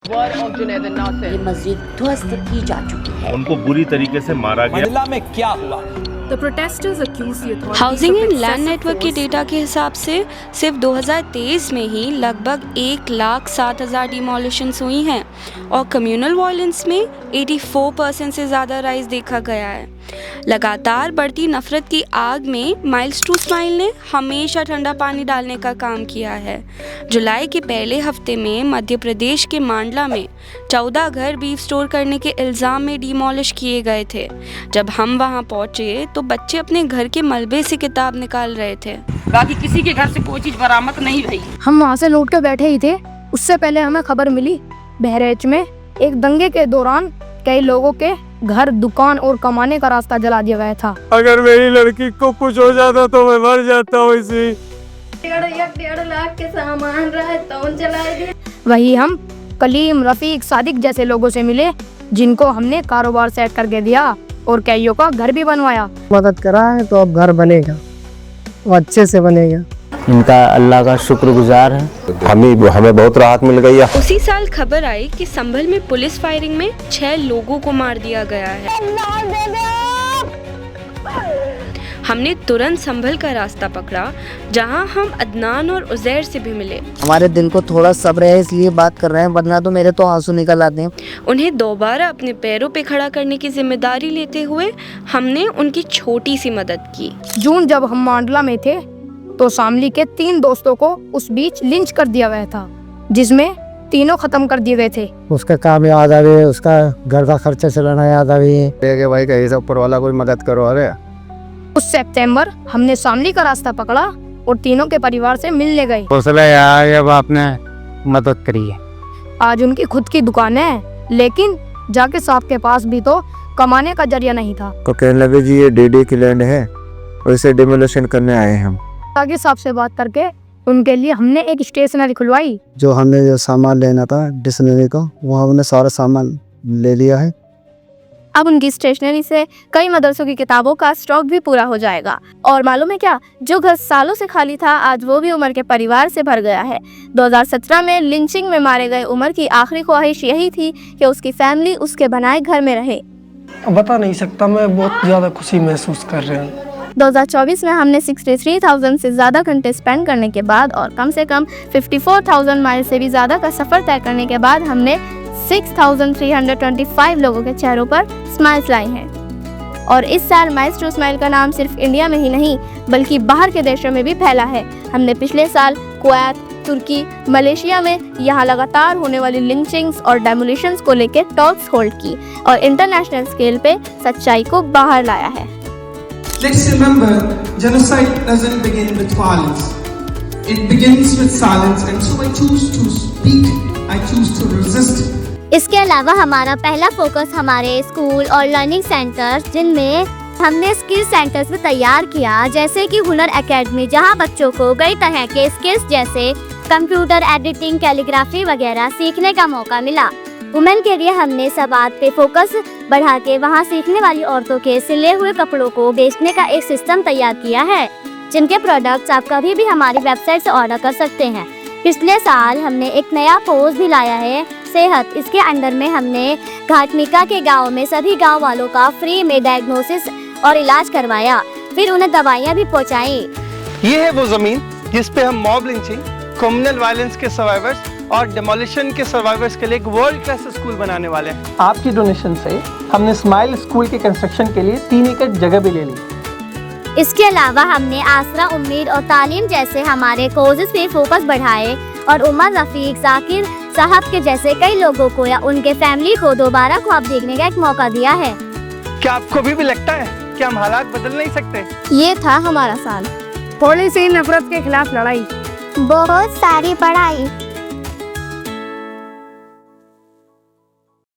ये मस्जिद ध्वस्त की जा चुकी है। उनको बुरी तरीके से मारा गया। मंडला में क्या हुआ? हाउसिंग एंड लैंड नेटवर्क के डेटा के हिसाब से सिर्फ 2023 में ही लगभग 1,07,000 डिमोलिशंस हुई हैं और कम्युनल वायलेंस में 84% से ज़्यादा राइज देखा गया है। लगातार बढ़ती नफरत की आग में माइल्स टू स्माइल ने हमेशा ठंडा पानी डालने का काम किया है। जुलाई के पहले हफ्ते में मध्य प्रदेश के मांडला में 14 घर बीफ स्टोर करने के इल्ज़ाम में डिमोलिश किए गए थे। जब हम वहां पहुंचे तो बच्चे अपने घर के मलबे से किताब निकाल रहे थे। बाकी किसी के घर से कोई चीज बरामद नहीं भई। हम वहाँ से लौट के बैठे ही थे, उससे पहले हमें खबर मिली बहराइच में एक दंगे के दौरान कई लोगों के घर, दुकान और कमाने का रास्ता जला दिया गया था। अगर मेरी लड़की को कुछ हो जाता तो मैं मर जाता हूँ इसी। 1.5 लाख के सामान रहे तो जलाए। वही हम कलीम, रफीक, सादिक जैसे लोगों से मिले जिनको हमने कारोबार सेट करके दिया और कईयों का घर भी बनवाया। मदद करा है तो अब घर बनेगा, वो अच्छे से बनेगा। इनका अल्लाह का शुक्रगुजार है। हमें बहुत राहत मिल गई है। उसी साल खबर आई कि संभल में पुलिस फायरिंग में 6 लोगों को मार दिया गया है। हमने तुरंत संभल का रास्ता पकड़ा जहां हम अदनान और उजैर से भी मिले। हमारे दिल को थोड़ा सब्र है इसलिए बात कर रहे हैं, वरना तो मेरे तो आंसू निकल आते हैं। उन्हें दोबारा अपने पैरों पे खड़ा करने की जिम्मेदारी लेते हुए हमने उनकी छोटी सी मदद की। जून जब हम मांडला में थे तो शामली के 3 दोस्तों को उस बीच लिंच कर दिया गया था, जिसमें तीनों खत्म कर दिए गए थे। उसका काम याद आ गया, उसका घर का खर्चा चलाना याद आ गया। भाई कहीं से ऊपर वाला कोई मदद करो। अरे उस सितंबर हमने शामली का रास्ता पकड़ा और तीनों के परिवार से मिलने गए। हौसला यार, अब आपने मदद करी है। आज उनकी खुद की दुकान है, लेकिन जाके साहब के पास भी तो कमाने का जरिया नहीं था। तो कहने लगे जी ये डीडी की लैंड है और इसे डिमोलिशन करने आए हैं हम। आगे साहब से बात करके उनके लिए हमने एक स्टेशनरी खुलवाई। जो हमें जो सामान लेना था डिक्शनरी का, वो हमने सारा सामान ले लिया है। अब उनकी स्टेशनरी से कई मदरसों की किताबों का स्टॉक भी पूरा हो जाएगा। और मालूम है क्या, जो घर सालों से खाली था आज वो भी उमर के परिवार से भर गया है। 2017 में लिंचिंग में मारे गए उमर की आखिरी ख्वाहिश यही थी कि उसकी फैमिली उसके बनाए घर में रहे। बता नहीं सकता, मैं बहुत ज्यादा खुशी महसूस कर रहा हूँ। 2024 में हमने 63,000 से ज़्यादा घंटे स्पेंड करने के बाद और कम से कम 54,000 माइल से भी ज़्यादा का सफ़र तय करने के बाद हमने 6,325 लोगों के चेहरों पर स्माइल्स लाई हैं। और इस साल माइल्स टू स्माइल का नाम सिर्फ इंडिया में ही नहीं बल्कि बाहर के देशों में भी फैला है। हमने पिछले साल कुवैत, तुर्की, मलेशिया में यहाँ लगातार होने वाली लिंचिंग्स और डेमोलिशंस को लेकर टॉक्स होल्ड की और इंटरनेशनल स्केल पे सच्चाई को बाहर लाया है। Let's remember, genocide doesn't begin with violence. It begins with silence, and so I choose to speak. I choose to resist. इसके अलावा हमारा पहला फोकस हमारे स्कूल और लर्निंग सेंटर्स, जिनमें हमने स्किल सेंटर्स भी तैयार किया, जैसे कि हुनर एकेडमी, जहां बच्चों को कई तरह के स्किल्स जैसे कंप्यूटर, एडिटिंग, कैलीग्राफी वगैरह सीखने का मौका मिला। वुमेन के लिए हमने सवात पे फोकस बढ़ा के वहाँ सीखने वाली औरतों के सिले हुए कपड़ों को बेचने का एक सिस्टम तैयार किया है, जिनके प्रोडक्ट्स आप कभी भी हमारी वेबसाइट से ऑर्डर कर सकते हैं। पिछले साल हमने एक नया पोस्ट भी लाया है, सेहत। इसके अंदर में हमने घाटनिका के गांव में सभी गांव वालों का फ्री में डायग्नोसिस और इलाज करवाया, फिर उन्हें दवाइयाँ भी पहुँचाई। ये है वो जमीन जिस पे हम मॉब लिंचिंग, कम्युनल वायलेंस के सर्वाइवर्स और डिमोलिशन के सर्वाइवर्स के लिए एक वर्ल्ड क्लास स्कूल बनाने वाले हैं। आपकी डोनेशन से हमने स्माइल स्कूल के कंस्ट्रक्शन के लिए 3 एकड़ जगह भी ले ली। इसके अलावा हमने आसरा, उम्मीद और तालीम जैसे हमारे कोर्सेज पे फोकस बढ़ाए और उमर, रफीक, जाकिर साहब के जैसे कई लोगों को या उनके फैमिली को दोबारा ख्वाब देखने का एक मौका दिया है। क्या आपको भी लगता है कि हम हालात बदल नहीं सकते? ये था हमारा साल। थोड़ी सी नफरत के खिलाफ लड़ाई, बहुत सारी पढ़ाई,